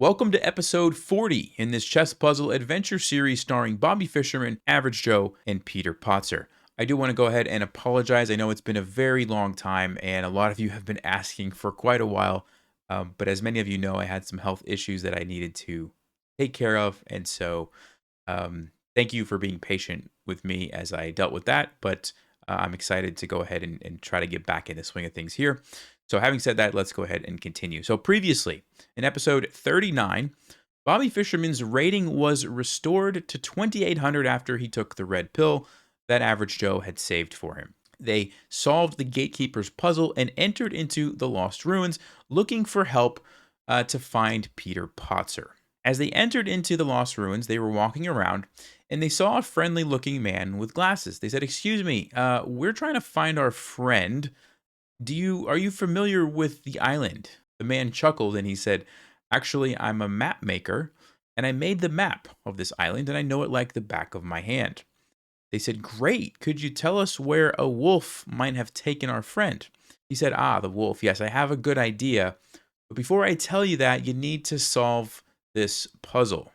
Welcome to episode 40 in this chess puzzle adventure series starring Bobby Fischerman, Average Joe, and Peter Potzer. I do want to go ahead and apologize. I know it's been a very long time, and a lot of you have been asking for quite a while. But as many of you know, I had some health issues that I needed to take care of. And so thank you for being patient with me as I dealt with that. But I'm excited to go ahead and try to get back in the swing of things here. So having said that, let's go ahead and continue. So previously, in episode 39, Bobby Fischerman's rating was restored to 2,800 after he took the red pill that Average Joe had saved for him. They solved the Gatekeeper's puzzle and entered into the Lost Ruins looking for help to find Peter Potzer. As they entered into the Lost Ruins, they were walking around and they saw a friendly looking man with glasses. They said, "Excuse me, we're trying to find our friend. Are you familiar with the island?" The man chuckled and he said, "Actually, I'm a map maker and I made the map of this island and I know it like the back of my hand." They said, "Great. Could you tell us where a wolf might have taken our friend?" He said, "Ah, the wolf. Yes, I have a good idea. But before I tell you that, you need to solve this puzzle."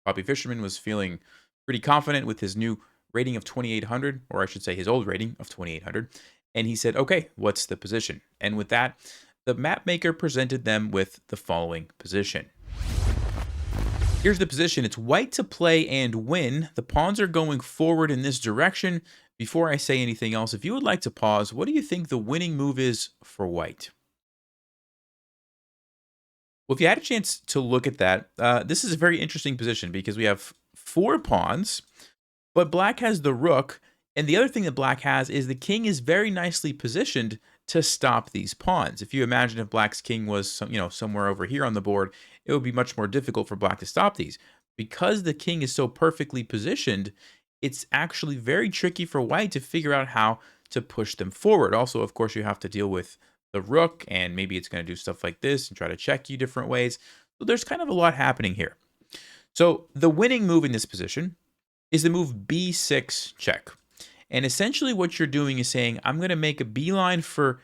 Bobby Fischerman was feeling pretty confident with his new rating of 2,800, or I should say his old rating of 2,800. And he said, "Okay, what's the position?" And with that, the map maker presented them with the following position. Here's the position. It's white to play and win. The pawns are going forward in this direction. Before I say anything else, if you would like to pause, what do you think the winning move is for white? Well, if you had a chance to look at that, this is a very interesting position because we have four pawns, but black has the rook. And the other thing that black has is the king is very nicely positioned to stop these pawns. If you imagine if black's king was somewhere over here on the board, it would be much more difficult for black to stop these. Because the king is so perfectly positioned, it's actually very tricky for white to figure out how to push them forward. Also, of course, you have to deal with the rook, and maybe it's going to do stuff like this and try to check you different ways. So there's kind of a lot happening here. So the winning move in this position is the move b6 check. And essentially what you're doing is saying, I'm going to make a beeline for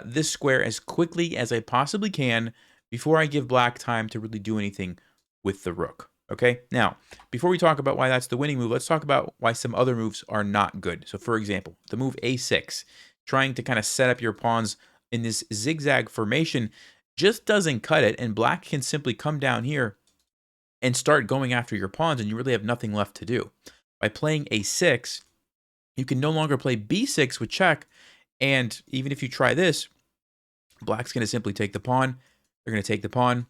this square as quickly as I possibly can before I give black time to really do anything with the rook. Okay, now, before we talk about why that's the winning move, let's talk about why some other moves are not good. So for example, the move a6, trying to kind of set up your pawns in this zigzag formation just doesn't cut it, and black can simply come down here and start going after your pawns, and you really have nothing left to do. By playing a6, you can no longer play b6 with check, and even if you try this, black's going to simply take the pawn. They're going to take the pawn.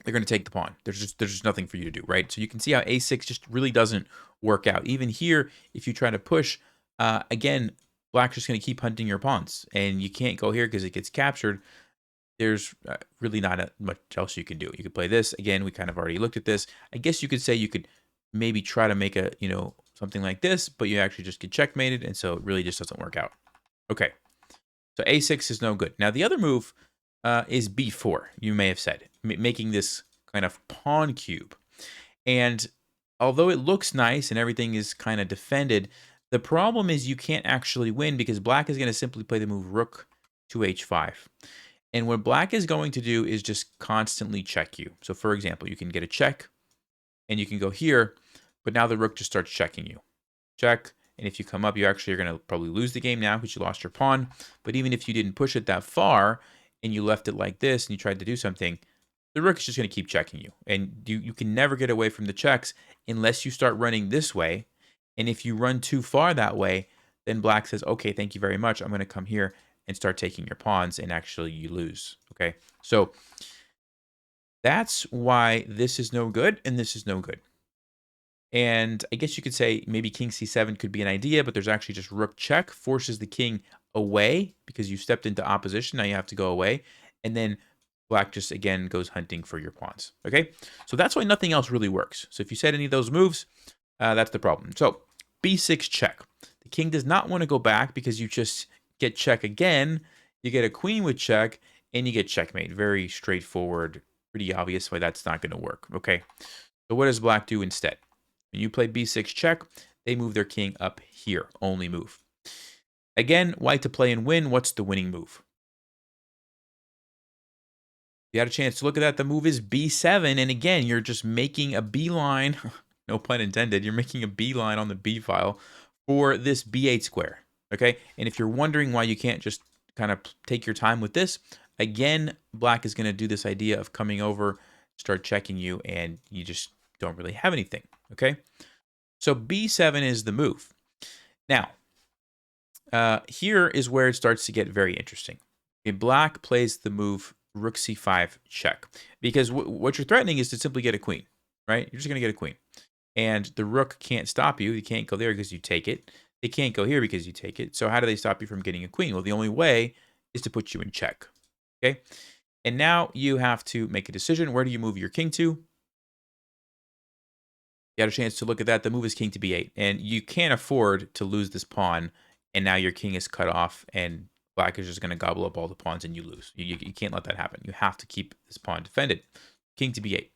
They're going to take the pawn. There's just nothing for you to do, right? So you can see how a6 just really doesn't work out. Even here, if you try to push, again, black's just going to keep hunting your pawns, and you can't go here because it gets captured. There's really not much else you can do. You could play this. Again, we kind of already looked at this. I guess you could say you could maybe try to make a, something like this, but you actually just get checkmated, and so it really just doesn't work out. Okay, so a6 is no good. Now, the other move is b4, you may have said, making this kind of pawn cube. And although it looks nice and everything is kind of defended, the problem is you can't actually win because black is going to simply play the move rook to h5. And what black is going to do is just constantly check you. So for example, you can get a check and you can go here, but now the rook just starts checking you. Check, and if you come up, you actually are going to probably lose the game now because you lost your pawn. But even if you didn't push it that far and you left it like this and you tried to do something, the rook is just going to keep checking you. And you can never get away from the checks unless you start running this way. And if you run too far that way, then black says, "Okay, thank you very much. I'm going to come here and start taking your pawns," and actually you lose. Okay, so that's why this is no good and this is no good. And I guess you could say maybe king c7 could be an idea, but there's actually just rook check forces the king away because you stepped into opposition. Now you have to go away. And then black just, again, goes hunting for your pawns. Okay, so that's why nothing else really works. So if you said any of those moves, that's the problem. So b6 check. The king does not want to go back because you just get check again. You get a queen with check, and you get checkmate. Very straightforward, pretty obvious why that's not going to work. Okay, so what does black do instead? When you play b6 check, they move their king up here, only move. Again, white to play and win. What's the winning move? You had a chance to look at that. The move is b7, and again, you're just making a beeline, no pun intended, you're making a beeline on the b file for this b8 square, okay? And if you're wondering why you can't just kind of take your time with this, again, black is going to do this idea of coming over, start checking you, and you just don't really have anything, okay? So b7 is the move. Now, here is where it starts to get very interesting. Okay, black plays the move rook c5 check, because what you're threatening is to simply get a queen, right? You're just going to get a queen. And the rook can't stop you. You can't go there because you take it. They can't go here because you take it. So how do they stop you from getting a queen? Well, the only way is to put you in check, okay? And now you have to make a decision. Where do you move your king to? You had a chance to look at that. The move is king to b8, and you can't afford to lose this pawn, and now your king is cut off, and black is just going to gobble up all the pawns, and you lose. You can't let that happen. You have to keep this pawn defended. King to b8.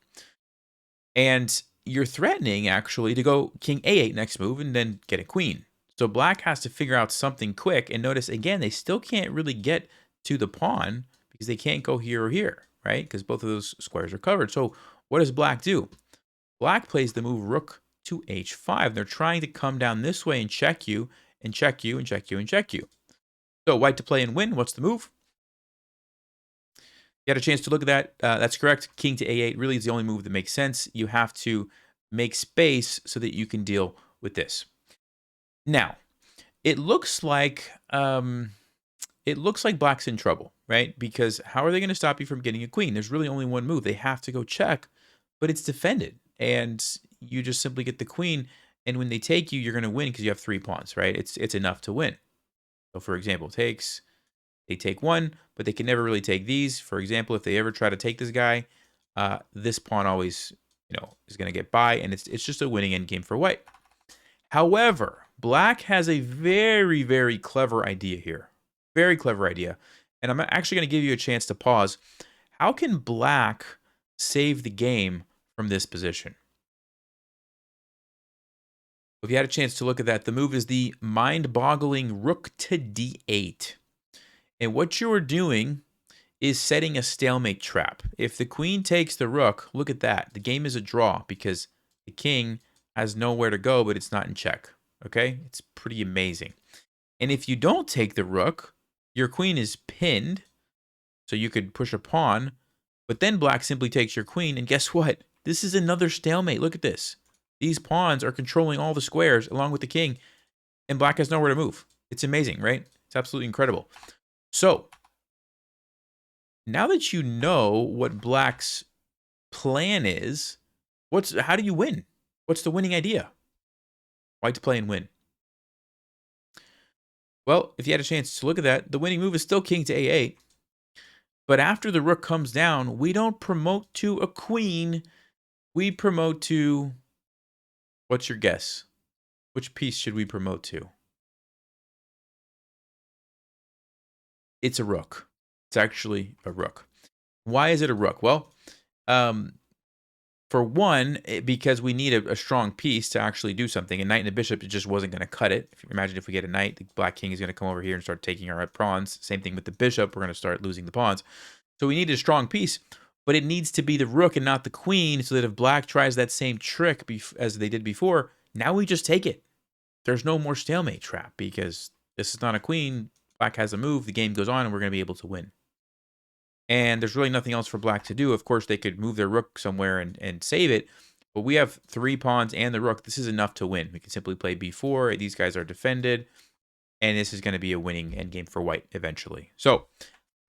And you're threatening, actually, to go king a8 next move and then get a queen. So black has to figure out something quick. And notice, again, they still can't really get to the pawn because they can't go here or here, right? Because both of those squares are covered. So what does black do? Black plays the move rook to h5. They're trying to come down this way and check you, and check you, and check you, and check you. So white to play and win. What's the move? You had a chance to look at that. That's correct. King to a8 really is the only move that makes sense. You have to make space so that you can deal with this. Now, it looks like black's in trouble, right? Because how are they going to stop you from getting a queen? There's really only one move. They have to go check, but it's defended, and you just simply get the queen. And when they take you, you're going to win because you have 3 pawns, right? It's enough to win. So, for example, takes. They take one, but they can never really take these. For example, if they ever try to take this guy, this pawn always, is going to get by, and it's just a winning endgame for white. However, black has a very, very clever idea here. Very clever idea. And I'm actually going to give you a chance to pause. How can black save the game from this position? If you had a chance to look at that, the move is the mind-boggling rook to d8. And what you are doing is setting a stalemate trap. If the queen takes the rook, look at that. The game is a draw because the king has nowhere to go, but it's not in check. Okay? It's pretty amazing. And if you don't take the rook, your queen is pinned, so you could push a pawn, but then black simply takes your queen, and guess what? This is another stalemate. Look at this. These pawns are controlling all the squares along with the king, and black has nowhere to move. It's amazing, right? It's absolutely incredible. So, now that you know what black's plan is, how do you win? What's the winning idea? White to play and win. Well, if you had a chance to look at that, the winning move is still king to a8. But after the rook comes down, we don't promote to a queen. We promote to, what's your guess? Which piece should we promote to? It's a rook. It's actually a rook. Why is it a rook? Well, for one, because we need a strong piece to actually do something. A knight and a bishop, it just wasn't going to cut it. If you imagine if we get a knight, the black king is going to come over here and start taking our pawns. Same thing with the bishop. We're going to start losing the pawns. So we need a strong piece, but it needs to be the rook and not the queen, so that if black tries that same trick as they did before, now we just take it. There's no more stalemate trap because this is not a queen. Black has a move. The game goes on, and we're going to be able to win. And there's really nothing else for black to do. Of course, they could move their rook somewhere and save it. But we have 3 pawns and the rook. This is enough to win. We can simply play b4. These guys are defended. And this is going to be a winning endgame for white eventually. So,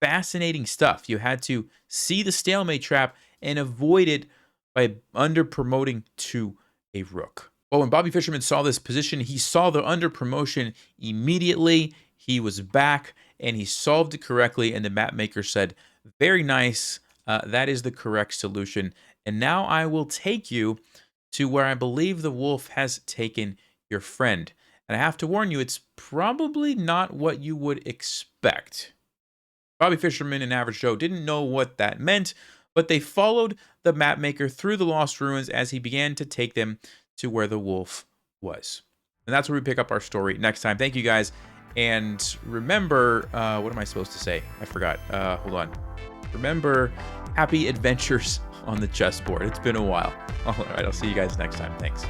fascinating stuff. You had to see the stalemate trap and avoid it by under-promoting to a rook. Well, when Bobby Fischerman saw this position, he saw the under-promotion immediately. He was back, and he solved it correctly. And the Mapmaker said, very nice. That is the correct solution. And now I will take you to where I believe the wolf has taken your friend. And I have to warn you, it's probably not what you would expect. Bobby Fischerman and Average Joe didn't know what that meant, but they followed the Mapmaker through the Lost Ruins as he began to take them to where the wolf was. And that's where we pick up our story next time. Thank you, guys. And remember, what am I supposed to say? I forgot. Hold on. Remember happy adventures on the chessboard. It's been a while. All right, I'll see you guys next time. Thanks.